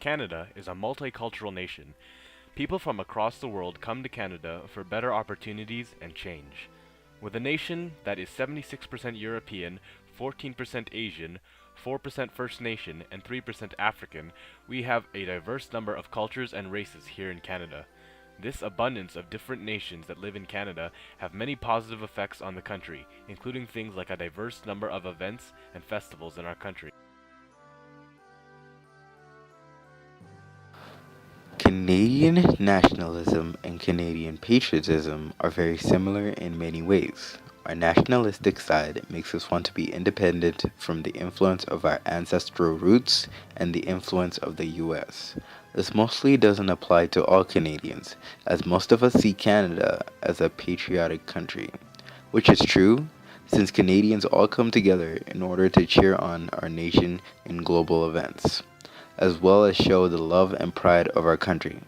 Canada is a multicultural nation. People from across the world come to Canada for better opportunities and change. With a nation that is 76% European, 14% Asian, 4% First Nation, and 3% African, we have a diverse number of cultures and races here in Canada. This abundance of different nations that live in Canada have many positive effects on the country, including things like a diverse number of events and festivals in our country. Canadian nationalism and Canadian patriotism are very similar in many ways. Our nationalistic side makes us want to be independent from the influence of our ancestral roots and the influence of the US. This mostly doesn't apply to all Canadians, as most of us see Canada as a patriotic country, which is true since Canadians all come together in order to cheer on our nation in global events, as well as show the love and pride of our country.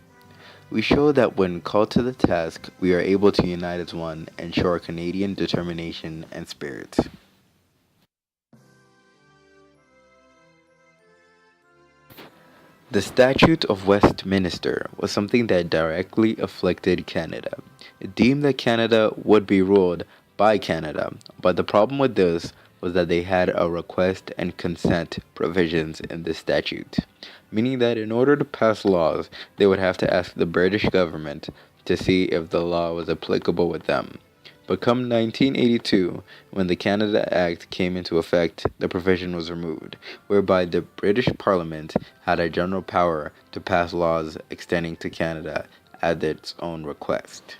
We show that when called to the task, we are able to unite as one and show our Canadian determination and spirit. The Statute of Westminster was something that directly afflicted Canada. It deemed that Canada would be ruled by Canada, but the problem with this was that they had a request and consent provisions in the statute, meaning that in order to pass laws, they would have to ask the British government to see if the law was applicable with them. But come 1982, when the Canada Act came into effect, the provision was removed, whereby the British Parliament had a general power to pass laws extending to Canada at its own request.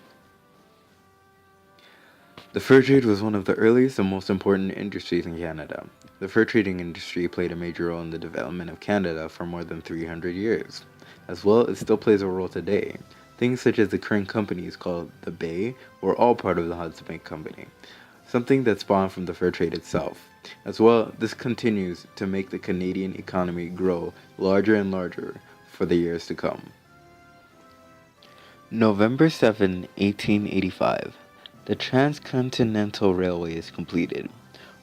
The fur trade was one of the earliest and most important industries in Canada. The fur trading industry played a major role in the development of Canada for more than 300 years. As well, it still plays a role today. Things such as the current companies called the Bay were all part of the Hudson Bay Company, something that spawned from the fur trade itself. As well, this continues to make the Canadian economy grow larger and larger for the years to come. November 7, 1885. The Transcontinental Railway is completed.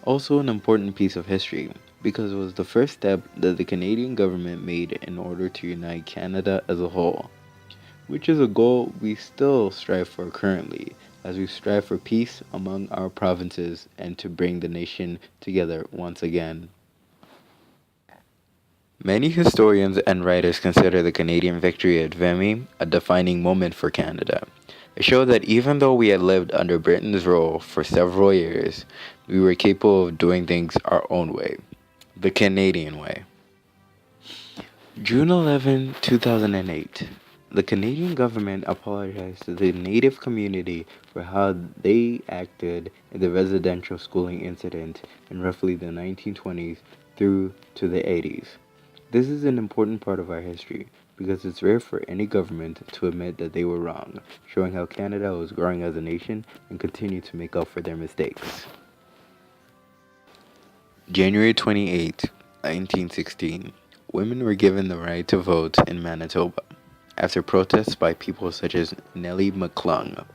Also an important piece of history, because it was the first step that the Canadian government made in order to unite Canada as a whole, which is a goal we still strive for currently, as we strive for peace among our provinces and to bring the nation together once again. Many historians and writers consider the Canadian victory at Vimy a defining moment for Canada. It showed that even though we had lived under Britain's rule for several years, we were capable of doing things our own way, the Canadian way. June 11, 2008. The Canadian government apologized to the Native community for how they acted in the residential schooling incident in roughly the 1920s through to the 80s. This is an important part of our history because it's rare for any government to admit that they were wrong, showing how Canada was growing as a nation and continued to make up for their mistakes. January 28, 1916. Women were given the right to vote in Manitoba after protests by people such as Nellie McClung.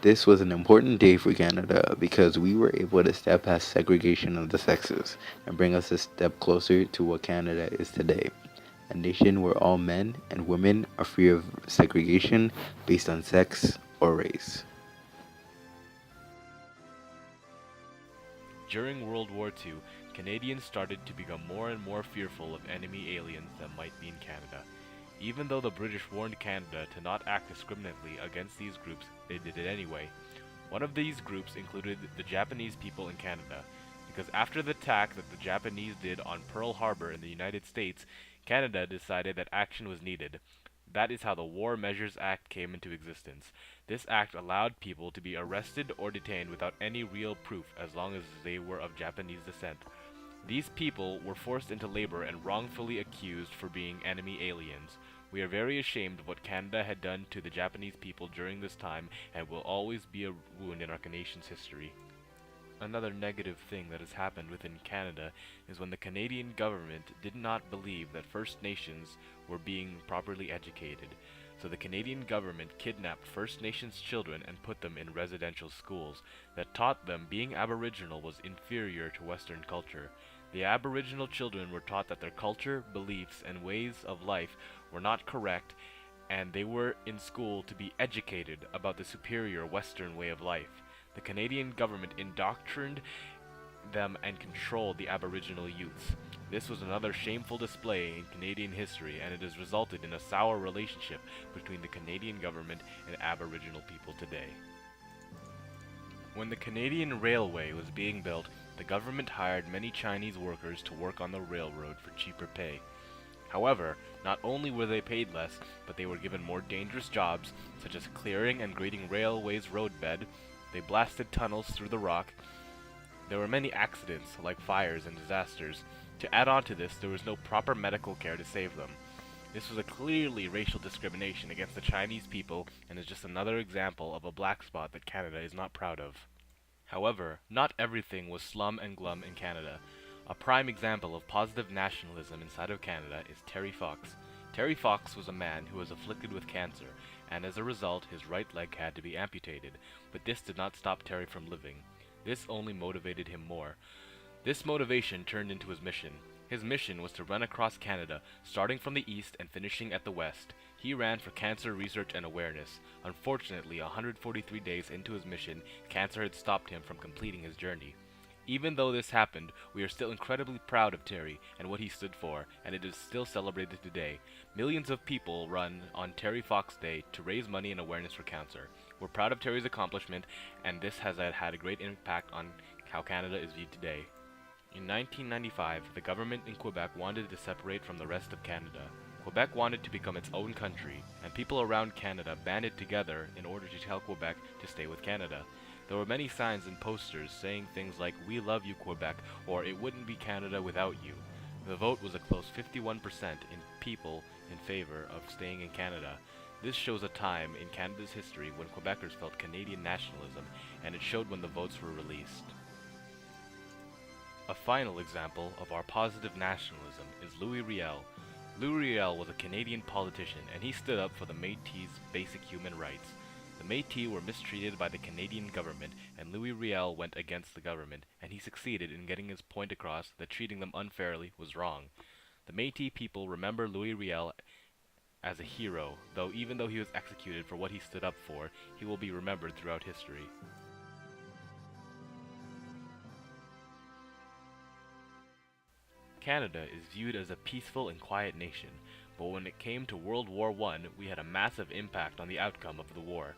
This was an important day for Canada because we were able to step past segregation of the sexes and bring us a step closer to what Canada is today, a nation where all men and women are free of segregation based on sex or race. During World War II, Canadians started to become more and more fearful of enemy aliens that might be in Canada. Even though the British warned Canada to not act discriminately against these groups, they did it anyway. One of these groups included the Japanese people in Canada, because after the attack that the Japanese did on Pearl Harbor in the United States, Canada decided that action was needed. That is how the War Measures Act came into existence. This act allowed people to be arrested or detained without any real proof as long as they were of Japanese descent. These people were forced into labor and wrongfully accused for being enemy aliens. We are very ashamed of what Canada had done to the Japanese people during this time and will always be a wound in our nation's history. Another negative thing that has happened within Canada is when the Canadian government did not believe that First Nations were being properly educated. So the Canadian government kidnapped First Nations children and put them in residential schools that taught them being Aboriginal was inferior to Western culture. The Aboriginal children were taught that their culture, beliefs, and ways of life were not correct, and they were in school to be educated about the superior Western way of life. The Canadian government indoctrined them and controlled the Aboriginal youths. This was another shameful display in Canadian history, and it has resulted in a sour relationship between the Canadian government and Aboriginal people today. When the Canadian Railway was being built, the government hired many Chinese workers to work on the railroad for cheaper pay. However, not only were they paid less, but they were given more dangerous jobs, such as clearing and grading railways' roadbed. They blasted tunnels through the rock. There were many accidents, like fires and disasters. To add on to this, there was no proper medical care to save them. This was a clearly racial discrimination against the Chinese people, and is just another example of a black spot that Canada is not proud of. However, not everything was slum and glum in Canada. A prime example of positive nationalism inside of Canada is Terry Fox. Terry Fox was a man who was afflicted with cancer, and as a result his right leg had to be amputated, but this did not stop Terry from living. This only motivated him more. This motivation turned into his mission. His mission was to run across Canada, starting from the east and finishing at the west. He ran for cancer research and awareness. Unfortunately, 143 days into his mission, cancer had stopped him from completing his journey. Even though this happened, we are still incredibly proud of Terry and what he stood for, and it is still celebrated today. Millions of people run on Terry Fox Day to raise money and awareness for cancer. We're proud of Terry's accomplishment, and this has had a great impact on how Canada is viewed today. In 1995, the government in Quebec wanted to separate from the rest of Canada. Quebec wanted to become its own country, and people around Canada banded together in order to tell Quebec to stay with Canada. There were many signs and posters saying things like, "We love you, Quebec," or "It wouldn't be Canada without you." The vote was a close 51% in people in favor of staying in Canada. This shows a time in Canada's history when Quebecers felt Canadian nationalism, and it showed when the votes were released. A final example of our positive nationalism is Louis Riel. Louis Riel was a Canadian politician, and he stood up for the Métis' basic human rights. The Métis were mistreated by the Canadian government, and Louis Riel went against the government, and he succeeded in getting his point across that treating them unfairly was wrong. The Métis people remember Louis Riel as a hero, though even though he was executed for what he stood up for, he will be remembered throughout history. Canada is viewed as a peaceful and quiet nation, but when it came to World War I, we had a massive impact on the outcome of the war.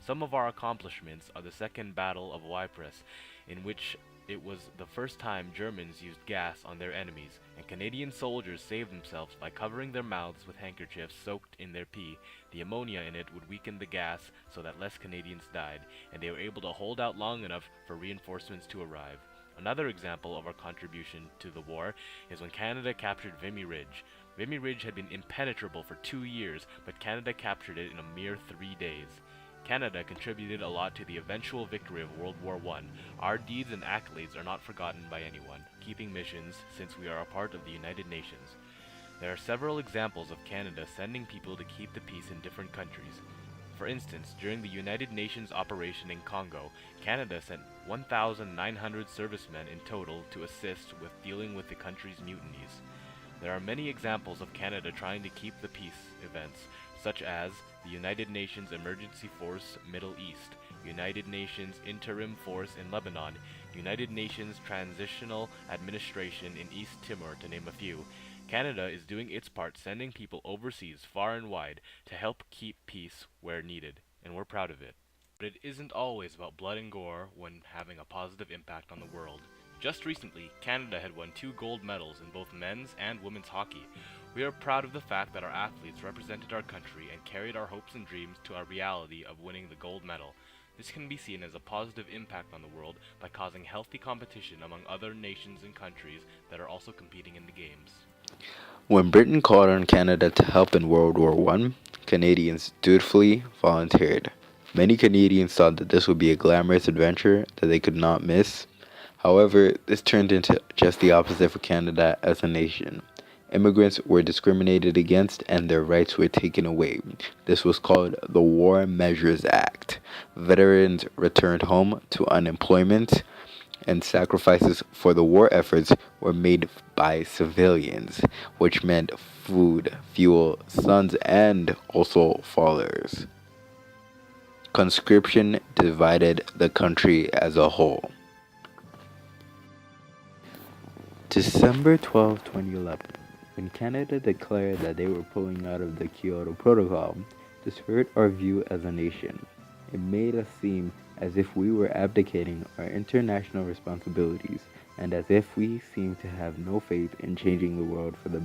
Some of our accomplishments are the Second Battle of Ypres, in which it was the first time Germans used gas on their enemies, and Canadian soldiers saved themselves by covering their mouths with handkerchiefs soaked in their pee. The ammonia in it would weaken the gas so that less Canadians died, and they were able to hold out long enough for reinforcements to arrive. Another example of our contribution to the war is when Canada captured Vimy Ridge. Vimy Ridge had been impenetrable for 2 years, but Canada captured it in a mere 3 days. Canada contributed a lot to the eventual victory of World War I. Our deeds and accolades are not forgotten by anyone, keeping missions since we are a part of the United Nations. There are several examples of Canada sending people to keep the peace in different countries. For instance, during the United Nations operation in Congo, Canada sent 1,900 servicemen in total to assist with dealing with the country's mutinies. There are many examples of Canada trying to keep the peace events, such as the United Nations Emergency Force Middle East, United Nations Interim Force in Lebanon, United Nations Transitional Administration in East Timor, to name a few. Canada is doing its part, sending people overseas far and wide to help keep peace where needed, and we're proud of it. But it isn't always about blood and gore when having a positive impact on the world. Just recently, Canada had won 2 gold medals in both men's and women's hockey. We are proud of the fact that our athletes represented our country and carried our hopes and dreams to our reality of winning the gold medal. This can be seen as a positive impact on the world by causing healthy competition among other nations and countries that are also competing in the games. When Britain called on Canada to help in World War I, Canadians dutifully volunteered. Many Canadians thought that this would be a glamorous adventure that they could not miss. However, this turned into just the opposite for Canada as a nation. Immigrants were discriminated against and their rights were taken away. This was called the War Measures Act. Veterans returned home to unemployment, and sacrifices for the war efforts were made by civilians, which meant food, fuel, sons, and also fathers. Conscription divided the country as a whole. December 12, 2011, when Canada declared that they were pulling out of the Kyoto Protocol, this hurt our view as a nation. It made us seem as if we were abdicating our international responsibilities and as if we seemed to have no faith in changing the world for the